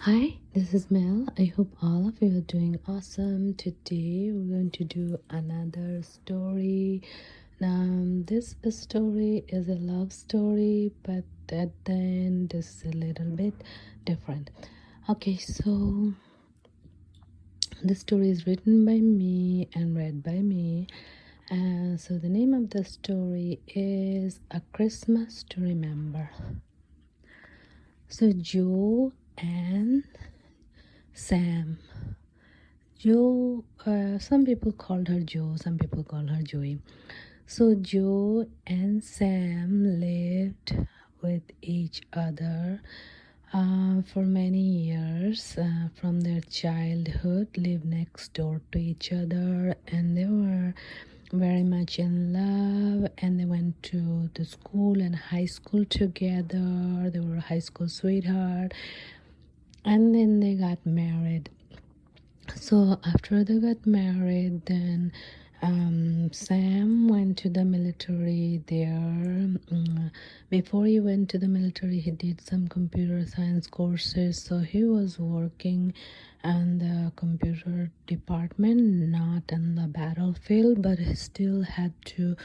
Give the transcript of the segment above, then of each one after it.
Hi, this is Mel. I hope all of you are doing awesome. Today we're going to do another story. This story is a love story, but at the end is a little bit different. Okay, so the story is written by me and read by me. So the name of the story is A Christmas to Remember. So Joe and Sam. Joe, some people called her Joe, some people call her Joey. So Joe and Sam lived with each other for many years. From their childhood, lived next door to each other, and they were very much in love, and they went to the school and high school together. They were high school sweetheart, and then they got married. So after they got married, then Sam went to the military there. Before he went to the military, he did some computer science courses. So he was working in the computer department, not in the battlefield, but he still had to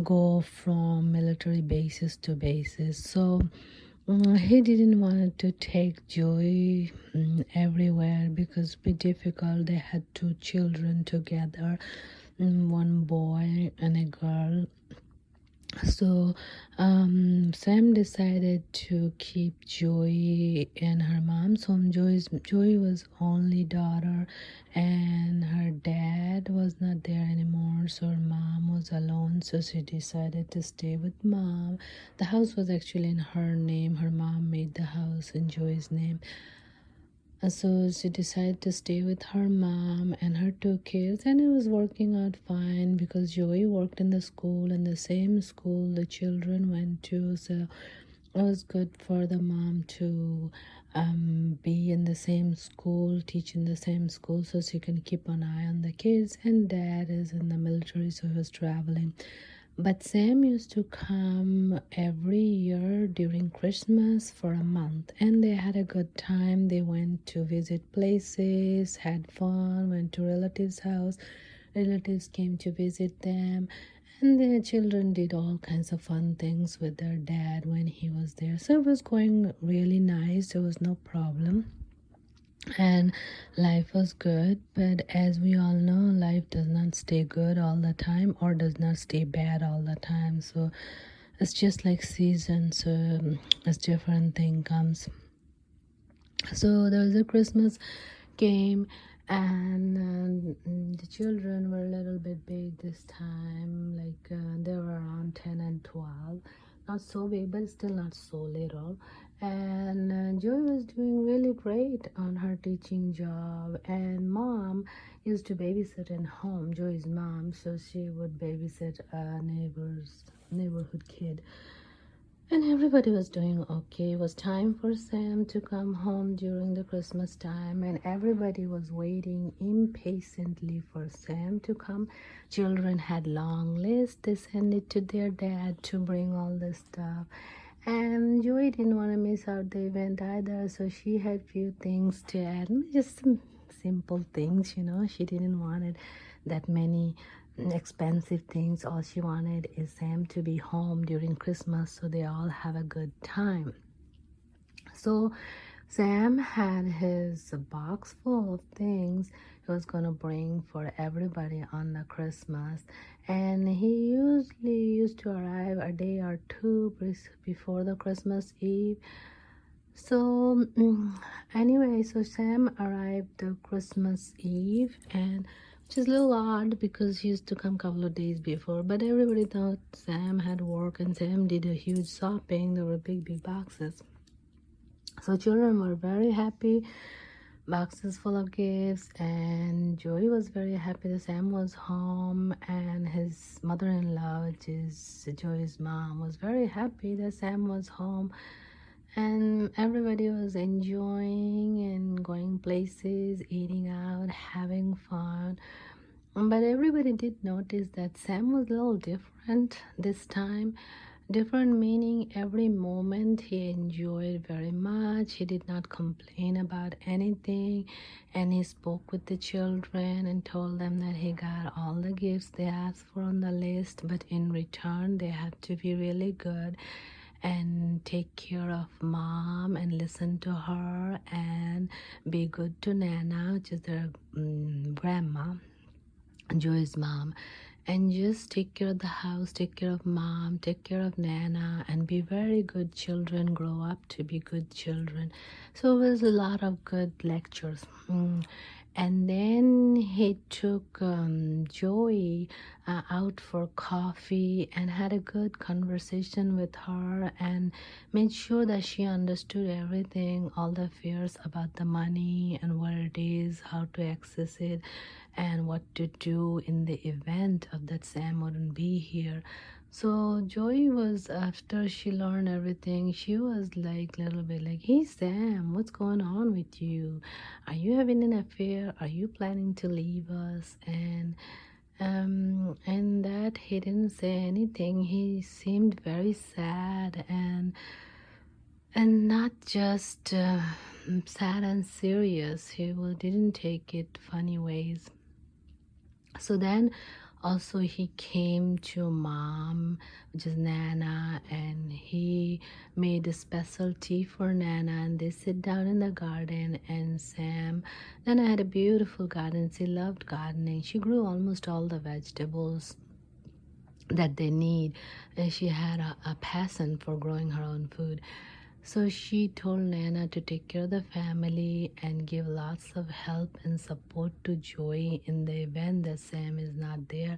go from military bases to bases. So he didn't want to take Joey everywhere because it would be difficult. They had two children together, one boy and a girl. So Sam decided to keep Joey in her mom's home. Joey was only daughter, and her dad was not there anymore, so her mom was alone. So she decided to stay with mom. The house was actually in her name. Her mom made the house in Joey's name. So she decided to stay with her mom and her two kids, and it was working out fine because Joey worked in the school, and the same school the children went to. So it was good for the mom to be in the same school, teach in the same school, so she can keep an eye on the kids. And dad is in the military, so he was traveling. But Sam used to come every year during Christmas for a month, and they had a good time. They went to visit places, had fun, went to relatives' house. Relatives came to visit them, and the children did all kinds of fun things with their dad when he was there. So it was going really nice. There was no problem, and life was good. But as we all know, life does not stay good all the time, or does not stay bad all the time. So it's just like seasons. As different thing comes. So there was a Christmas game, and the children were a little bit big this time. Like they were around 10 and 12, not so big, but still not so little. And Joy was doing really great on her teaching job, and mom used to babysit in home, Joy's mom, so she would babysit a neighborhood kid. And everybody was doing okay. It was time for Sam to come home during the Christmas time, and everybody was waiting impatiently for Sam to come. Children had long lists. They sent it to their dad to bring all the stuff. And Joey didn't want to miss out the event either, so she had few things to add, just some simple things, She didn't want it that many expensive things. All she wanted is Sam to be home during Christmas so they all have a good time. So Sam had his box full of things he was gonna bring for everybody on the Christmas, and he usually used to arrive a day or two before the Christmas Eve. So anyway, so Sam arrived the Christmas Eve, and which is a little odd because he used to come a couple of days before, but everybody thought Sam had work, and Sam did a huge shopping. There were big boxes. So children were very happy, boxes full of gifts, and Joey was very happy that Sam was home, and his mother-in-law, which is Joey's mom, was very happy that Sam was home. And everybody was enjoying and going places, eating out, having fun. But everybody did notice that Sam was a little different this time. different meaning. Every moment he enjoyed very much. He did not complain about anything, and he spoke with the children and told them that he got all the gifts they asked for on the list, but in return they have to be really good and take care of mom and listen to her and be good to Nana, which is their grandma, Joy's mom, and just take care of the house, take care of mom, take care of Nana, and be very good children, grow up to be good children. So it was a lot of good lectures. And then he took Joey out for coffee and had a good conversation with her and made sure that she understood everything, all the fears about the money and where it is, how to access it, and what to do in the event of that Sam wouldn't be here. So Joy was, after she learned everything, she was like little bit like, hey Sam, what's going on with you? Are you having an affair? Are you planning to leave us? And that he didn't say anything. He seemed very sad and not just sad and serious. He didn't take it funny ways. So then also he came to mom, which is Nana, and he made a special tea for Nana, and they sit down in the garden. And Nana had a beautiful garden. She loved gardening. She grew almost all the vegetables that they need, and she had a passion for growing her own food. So she told Nana to take care of the family and give lots of help and support to Joey in the event that Sam is not there.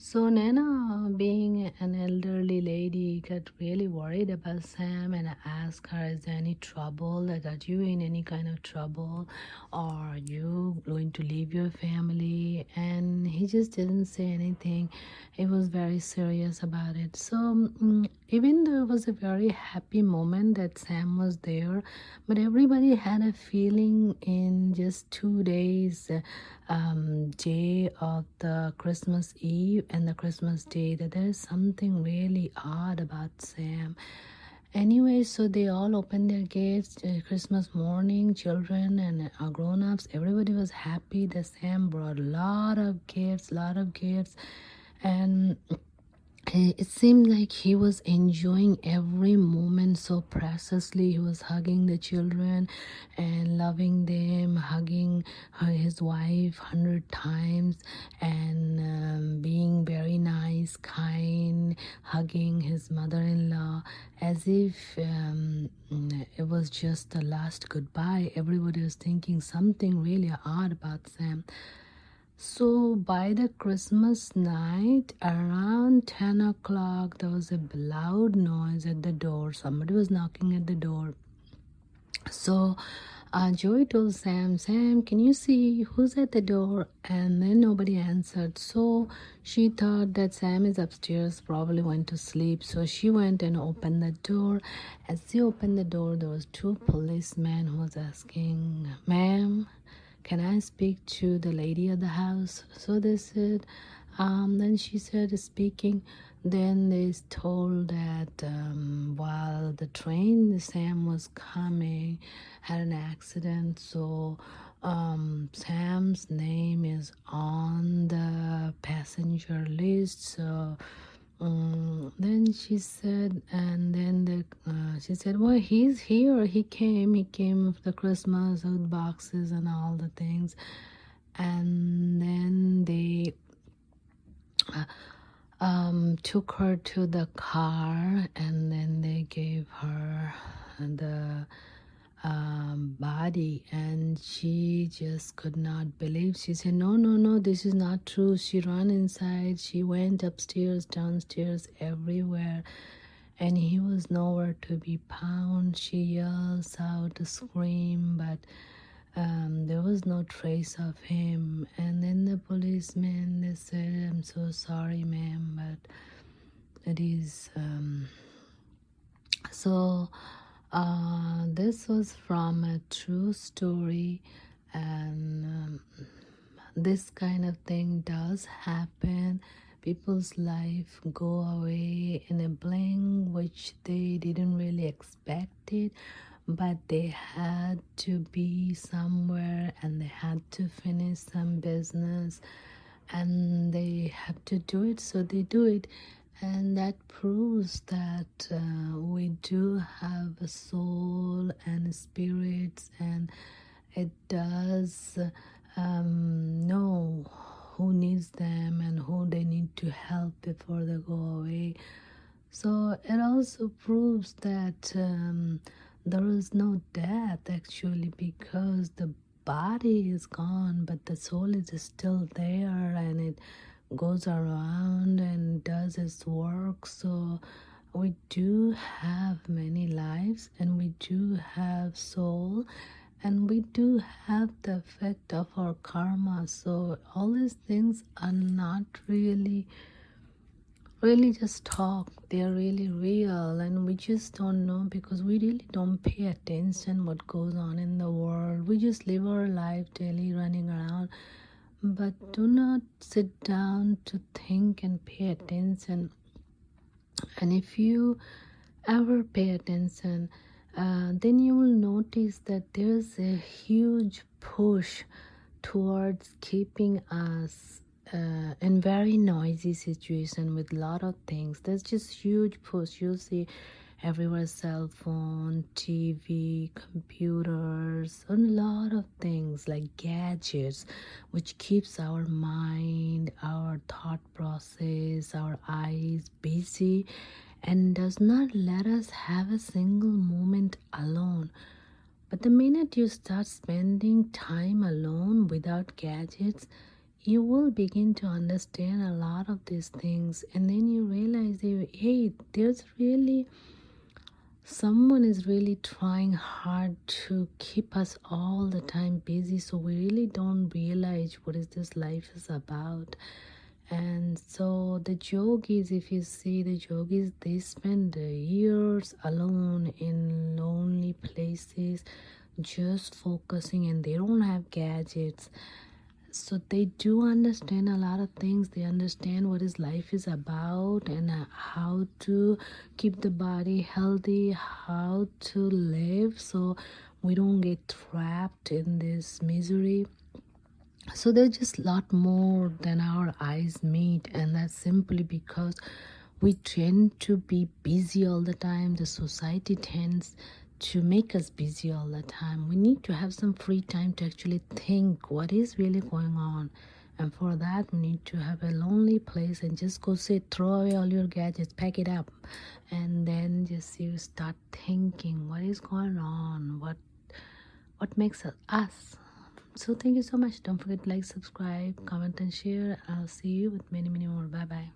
So Nana, being an elderly lady, got really worried about Sam and asked her, is there any trouble? Like, are you in any kind of trouble? Or are you going to leave your family? And he just didn't say anything. He was very serious about it. So even though it was a very happy moment that Sam was there, but everybody had a feeling in just 2 days, day of the Christmas Eve and the Christmas Day, that there is something really odd about Sam. Anyway, so they all opened their gates Christmas morning, children and grown-ups. Everybody was happy that Sam brought a lot of gifts, and it seemed like he was enjoying every moment so preciously. He was hugging the children and loving them, hugging his wife 100 times, and being very nice, kind, hugging his mother-in-law as if it was just the last goodbye. Everybody was thinking something really odd about Sam. So by the Christmas night, around 10 o'clock, there was a loud noise at the door. Somebody was knocking at the door. So Joey told Sam, Sam, can you see who's at the door? And then nobody answered. So she thought that Sam is upstairs, probably went to sleep. So she went and opened the door. As she opened the door, there was two policemen who was asking, ma'am, can I speak to the lady of the house? So they said, then she said, speaking. Then they told that while the train Sam was coming had an accident, so Sam's name is on the passenger list. So then she said, and then she said, well, he's here. He came with the Christmas with boxes and all the things. And then they took her to the car, and then they gave her the body, and she just could not believe. She said, no, no, no, this is not true. She ran inside, she went upstairs, downstairs, everywhere, and he was nowhere to be found. She yells out a scream, but there was no trace of him. And then the policeman, they said, I'm so sorry, ma'am, but it is so this was from a true story, and this kind of thing does happen people's life go away in a blink, which they didn't really expect it, but they had to be somewhere and they had to finish some business and they have to do it, so they do it. And that proves that we do have a soul and spirits, and it does know who needs them and who they need to help before they go away. So it also proves that there is no death actually, because the body is gone but the soul is still there and it goes around and does its work. So we do have many lives and we do have soul and we do have the effect of our karma. So all these things are not really just talk, they are really real, and we just don't know because we really don't pay attention what goes on in the world. We just live our life daily running around, but do not sit down to think and pay attention. And if you ever pay attention, then you will notice that there's a huge push towards keeping us in very noisy situation with lot of things. There's just huge push. You'll see everywhere cell phone, TV, computers, a lot of things like gadgets, which keeps our mind, our thought process, our eyes busy and does not let us have a single moment alone. But the minute you start spending time alone without gadgets, you will begin to understand a lot of these things, and then you realize that, hey, there's really someone is really trying hard to keep us all the time busy, so we really don't realize what is this life is about. And so the yogis, if you see the yogis, they spend years alone in lonely places just focusing, and they don't have gadgets. So they do understand a lot of things. They understand what his life is about and how to keep the body healthy, how to live so we don't get trapped in this misery. So there's just a lot more than our eyes meet, and that's simply because we tend to be busy all the time. The society tends to make us busy all the time. We need to have some free time to actually think what is really going on. And for that, we need to have a lonely place and just go sit, throw away all your gadgets, pack it up, and then just you start thinking what is going on, what makes us. So thank you so much. Don't forget to like, subscribe, comment, and share. I'll see you with many more. Bye bye.